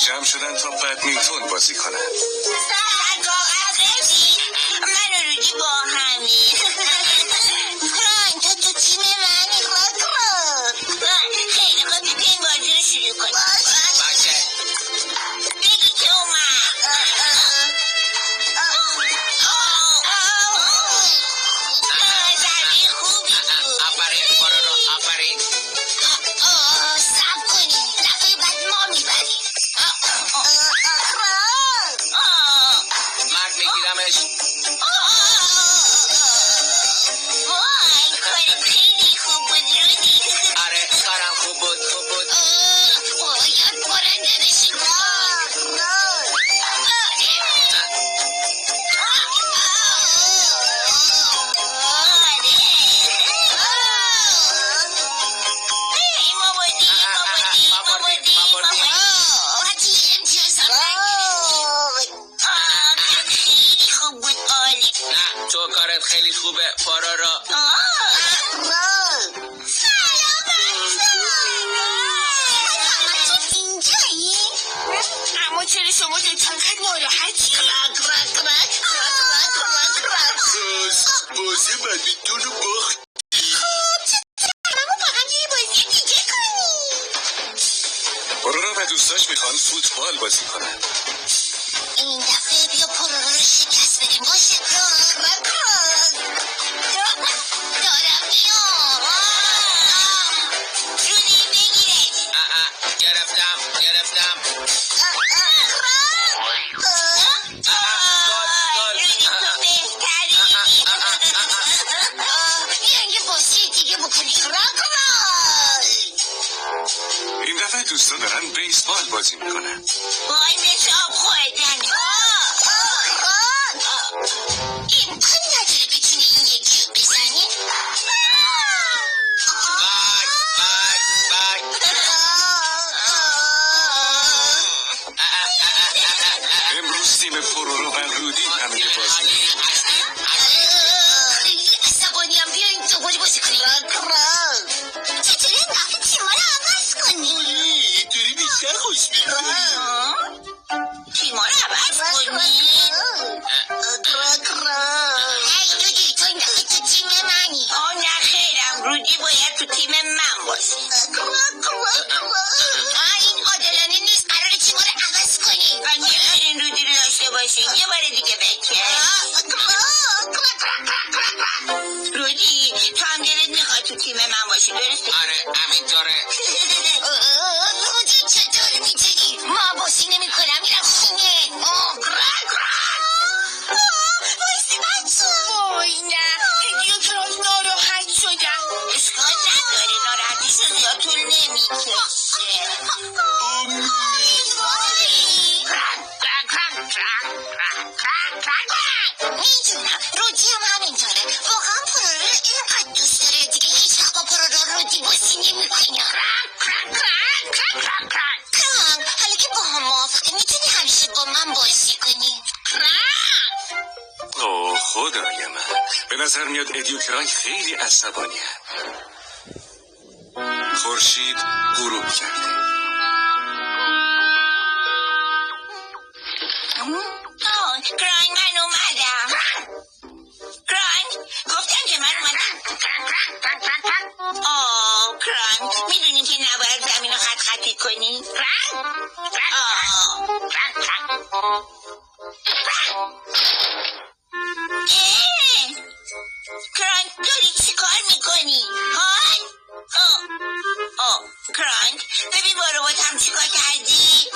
جمع شدن تا بدمینتون بازی کنن. من و رودی با همی فرانک تو تیم منی خیلی خوب این بازی رو شروع کنیم. باشه بگی که اومد ضربه خوبی بود. آفرین پرورو آفرین. سب کنیم دفعه بعد ما میبریم. مرد میگیرمش. وای کارت خیلی خوب بود رودی. آره کارم خوب بود خوب بود. باید برنده بشیم. تو کارت خیلی خوبه پرورو. اما چرا شما دوتا انقدر ناراحتی؟ بازی بدمینتون رو باخت. اما فقط یه بازی دیگه کنیم. پرورو و دوستاش میخوان فوتبال بازی کنن. این دفعه بیا پرورو رو شکست بدیم. باشه دارم میام. رودی بگیرش. گرفتم رودی تو بهتری. بیاین یه بازی دیگه بکنیم. این دفعه دوستا دارن بیسبال بازی میکنن. وای مثل آب خوردن. امکان نداره بتونی این یکی رو بزنی؟ امروز تیم پرورو و رودی همه که بازی خیلی عصبانیم. بیاین دوباره بازی کنیم. چطوری این دفعه تیما رو عوض کنیم؟ اینطوری بیشتر خوش میکنیم. تیما رو عوض کنیم؟ ای رودی تو این دفعه تو تیم منی. نه خیرم رودی باید تو تیم من باشه. این عادلانه نیست. قراره تیما رو عوض کنیم و نمیرین رودی رو داشته باشیم. یه بار دیگه بکن. رودی تو هم دلت میخواد تو تیم من باشی درسته؟ آره همینطوره. رودی چطور میتونی؟ ما بازی نمی کنم میرم خونه. بایستی بچه. وای نه هدیه کرای ناراحت شدم. اشکال نداره ناراحتیشو زیاد طول نمیکشه. میدونم رودی هم همینطوره. واقعا پرورو اینقدر دوست داره دیگه هیچ وقت با پرورو رودی بازی نمیکنه. حالا که با هم موافقی میتونی همیشه با من بازی کنی. اوه خدای من، به نظر میاد ادیوکرای خیلی عصبانی هست. خورشید غروب کرده. کرانک من اومدم. کرانک گفتم که من اومدم. کرانک میدونی که نباید زمین رو خط خطی کنی؟ کرانک داری چی کار میکنی؟ کرانک ببین با ربات هم چی کار کردی؟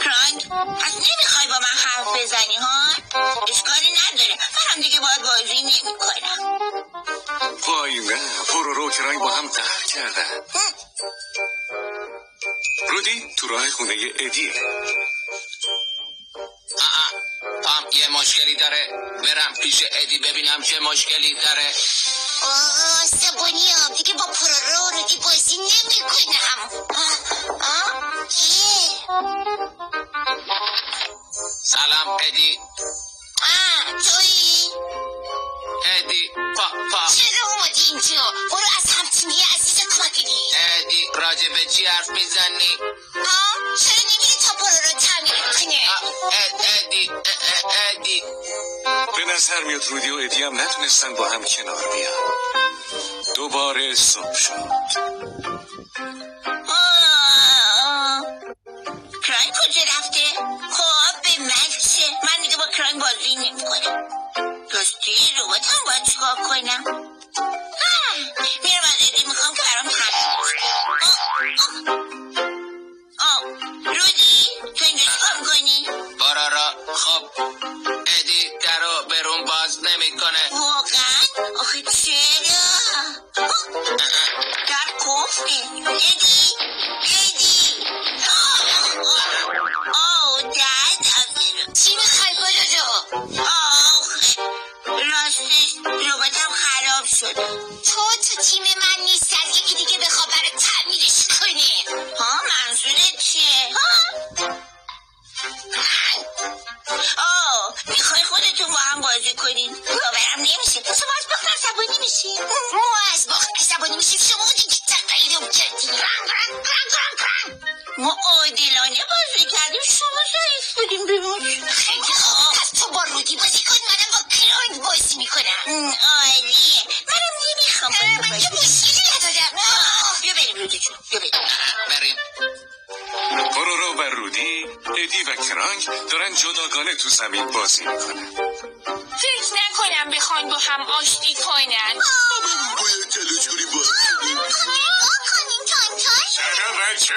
کرانک پس نمیخوای با من حرف بزنی ها؟ بازی نمی کنم. وای نه، پورورو و کرانک با هم قهر کردن. رودی تو راه خونه ادیه. پام یه مشکلی داره، برم پیش ادی ببینم چه مشکلی داره. سبونی هم دیگه با پورورو و رودی بازی نمی کنم. سلام ادی. تویی؟ ادی پا چرا اومدی اینجا؟ برو از همتیمی عزیز کمک دی. ادی راجع به چی حرف میزنی؟ چرا نمیری تا پورورو تعمیر کنه؟ ادی به نظر میاد رودی و ادی هم نتونستن با هم کنار بیان. دوباره صبح شد. کرانک کجا رفته؟ خب به من چه؟ من دیگه با کرانک بازی نمی کنم. راستی ربات هم باید چیکار کنم؟ میرم از ادی میخوام که برام تعمیر رودی تو اینجا چیکار میکنی؟ پورورو خب ادی درو برون باز نمیکنه. واقعا؟ آخه چرا؟ در کفته. ادی چی میخوای پورورو؟ راستش رباتم خراب شد. تو تیم من نیست از یکی دیگه بخواه برای تعمیرش کنه. منظورت چیه؟ میخوای خودتون با هم بازی کنین؟ باورم نمیشه. پس ما از باخت عصبانی میشیم. عصبانی میشیم شما دیگه تقییدم کردیم. ما عادلانه بازی کردیم، شما ضعیف بودیم بیمون. خیلی خوب، پس تو با رودی بازی کن، منم با کرانک بازی میکنم. عالیه. منم نمیخوام من که مشکلی ندارم. بیا بریم رودی جون، بیا بریم. پورورو و رودی، ادی و کرانک دارن جداگانه تو زمین بازی میکنن. فکر نکنم بخوان با هم آشتی کنن. باید تلاش کنیم باز کنیم. نگاه کنیم تانتان. سلام بچه.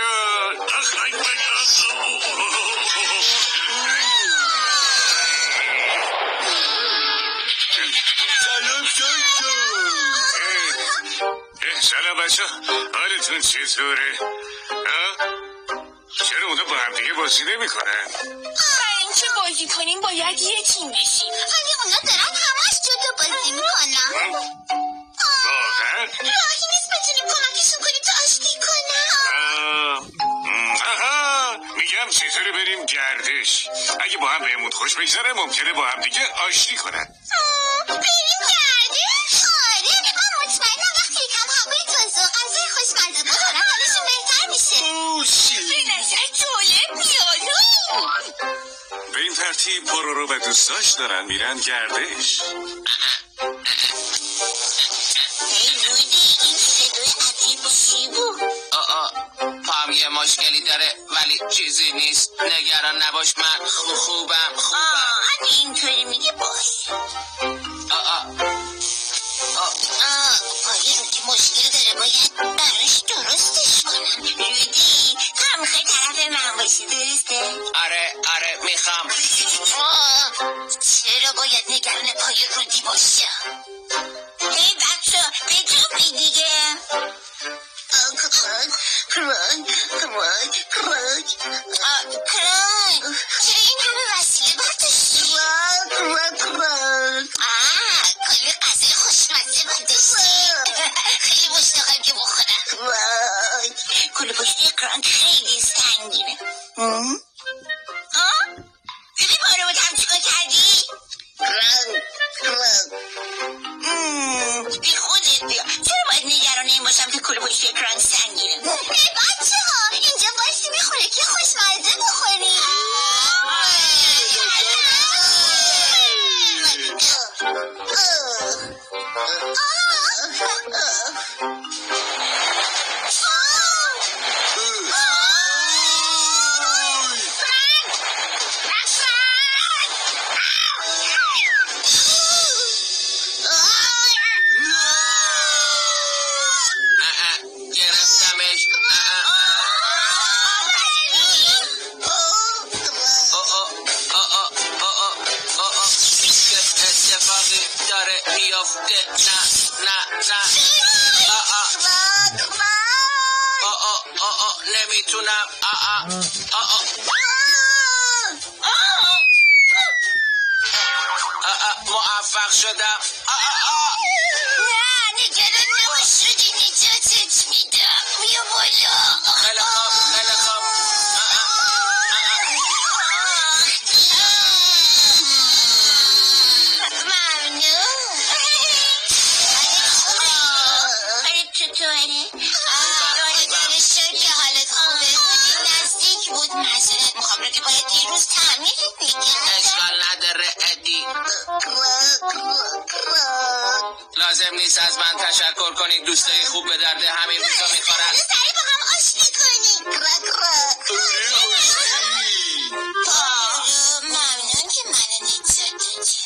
سلام بچه، حالتون چطوره؟ چرا اونا با هم دیگه بازی نمی کنن؟ برای اینکه بازی کنیم باید یه تیم بشیم. ولی اونا دارن همش جدا بازی میکنن. واقعا؟ راهی نیست بتونیم کمکشون کنیم تا آشتی کنن. میگم چطوری بریم گردش. اگه با هم بهمون خوش بگذره ممکنه با هم دیگه آشتی کنن. بریم گردش؟ آره، من مطمئنم وقتی یکم هوای تازه و غذای خوشمزه بخورن حالشون بهتر میشه. به نظر جالب میاد. به این ترتیب پورورو و دوستاش دارن میرن گردش. رودی این صدای عجیب چی بود؟ پام یه مشکلی داره ولی چیزی نیست، نگران نباش، من خوبم. اگه اینطوری میگه باش. آیا رودی مشکل داره باید براش درستش کنم. رودی تو هم میخوای طرف من باشی درسته؟ آره میخوام. چرا باید نگران پای رودی باشم؟ هی بچه بجنبی دیگه. کرانک چرا این همه وسیله برداشتی؟ کلی غذای خوشمزه برداشتی. خیلی مشتاقم که بخورم. کلی پشتی کرانک خیلی سنگینه. ببین بارو بود هم چیکار کردی؟ بی خودت بیا. چرا باید نگران این باشم که کلی پشتی کرانک سنگینه؟ بچه ها اینجا باشی میخوره که خوشمزه بخوریم. گرفتمش. چه اتفاقی داره نیفته. نه نمیتونم. موفق شدم. نه نگران نباش شدی، نجاتت میدم. بیا بالا. خیلی خوب. ممنون. حالت چطوره؟ شد که حالت خوبه. بودی نزدیک بود. معذرت میخوام رو که باید دیروز تعمیر میکنم. اشکال نداره ادی. لازم نیست از من تشکر کنید. دوستای خوب به درد همین روزا میخورن. سریع با هم آشتی کنیم. ممنون که منو نجات دادی.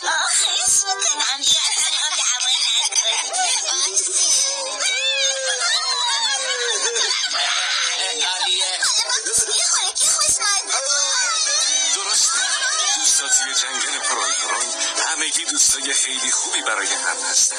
خیلی میکنم. درسته، دوستا توی جنگل پرون همگی دوستای خیلی خوبی برای هم هستن.